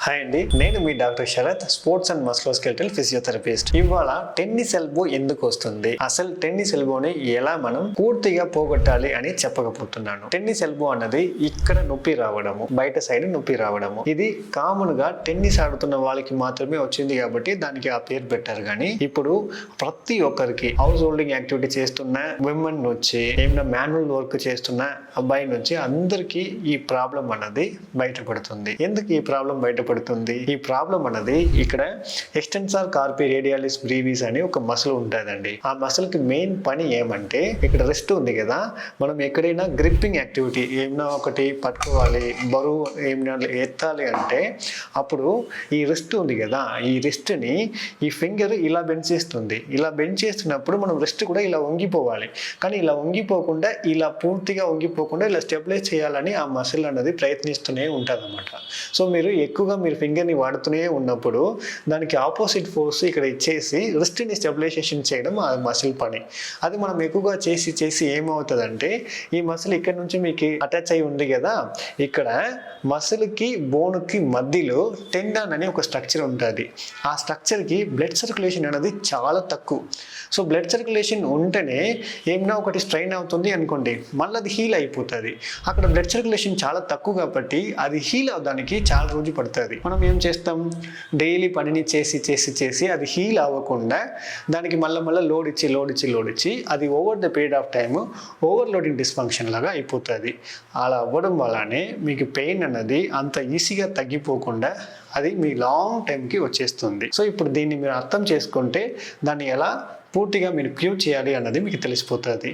Hi అండి, నేను మీ doctor Sharath, sports and musculoskeletal physiotherapist. ఇవాళ టెన్నిస్ ఎల్బో ఎందుకు వస్తుంది, అసలు టెన్నిస్ ఎల్బోని ఎలా మనం పూర్తిగా పోగొట్టాలి అని చెప్పకపోతున్నాను. టెన్నిస్ ఎల్బో అన్నది ఇక్కడ నొప్పి రావడము, బయట సైడ్ నొప్పి రావడము, ఇది కామన్ గా టెన్నిస్ ఆడుతున్న వాళ్ళకి మాత్రమే వచ్చింది కాబట్టి దానికి ఆ పేరు పెట్టారు. కానీ ఇప్పుడు ప్రతి ఒక్కరికి హౌస్ హోల్డింగ్ యాక్టివిటీ చేస్తున్న విమెన్ నుంచి, ఏమైనా మాన్యువల్ వర్క్ చేస్తున్న అబ్బాయి నుంచి అందరికీ ఈ ప్రాబ్లం అన్నది బయటపడుతుంది. ఎందుకు ఈ ప్రాబ్లం బయటపడుతుంది? ఈ ప్రాబ్లం అన్నది ఇక్కడ ఎక్స్టెన్సార్ కార్పి రేడియాలిస్ బ్రీవిస్ అని ఒక మసిల్ ఉంటుందండి. ఆ మసిల్ కి మెయిన్ పని ఏమంటే, ఇక్కడ రెస్ట్ ఉంది కదా, మనం ఎక్కడైనా గ్రిప్పింగ్ యాక్టివిటీ ఏమైనా ఒకటి పట్టుకోవాలి, బరువు ఏమైనా ఎత్తాలి అంటే అప్పుడు ఈ రెస్ట్ ఉంది కదా, ఈ రెస్ట్ ని ఈ ఫింగర్ ఇలా బెండ్ చేస్తుంది. ఇలా బెండ్ చేస్తున్నప్పుడు మనం రెస్ట్ కూడా ఇలా వంగిపోవాలి. కానీ ఇలా వంగిపోకుండా, ఇలా పూర్తిగా వంగిపోకుండా ఇలా స్టెబిలైజ్ చేయాలని ఆ మసిల్ అన్నది ప్రయత్నిస్తూనే ఉంటుంది అన్నమాట. సో మీరు ఎక్కువగా మీరు ఫింగర్ని వాడుతూనే ఉన్నప్పుడు దానికి ఆపోజిట్ ఫోర్స్ ఇక్కడ ఇచ్చేసి రిస్ట్ని స్టెబిలైజేషన్ చేయడం ఆ మసిల్ పని. అది మనం ఎక్కువగా చేసి చేసి ఏమవుతుందంటే, ఈ మసిల్ ఇక్కడ నుంచి మీకు అటాచ్ అయి ఉంది కదా, ఇక్కడ మసిల్కి బోన్కి మధ్యలో టెండాన్ అనే ఒక స్ట్రక్చర్ ఉంటుంది. ఆ స్ట్రక్చర్కి బ్లడ్ సర్క్యులేషన్ అనేది చాలా తక్కువ. సో బ్లడ్ సర్క్యులేషన్ ఉంటేనే ఏమైనా ఒకటి స్ట్రెయిన్ అవుతుంది అనుకోండి, మళ్ళీ అది హీల్ అయిపోతుంది. అక్కడ బ్లడ్ సర్క్యులేషన్ చాలా తక్కువ కాబట్టి అది హీల్ అవడానికి చాలా రోజు పడుతుంది. మనం ఏం చేస్తాం, డైలీ పనిని చేసి చేసి చేసి అది హీల్ అవ్వకుండా దానికి మళ్ళీ లోడ్ ఇచ్చి అది over the period of time overloading dysfunction లాగా అయిపోతుంది. అలా అవ్వడం వల్లనే మీకు పెయిన్ అన్నది అంత ఈజీగా తగ్గిపోకుండా అది మీ లాంగ్ టైంకి వచ్చేస్తుంది. సో ఇప్పుడు దీన్ని మీరు అర్థం చేసుకుంటే దాన్ని ఎలా పూర్తిగా మీరు క్యూర్ చేయాలి అన్నది మీకు తెలిసిపోతుంది.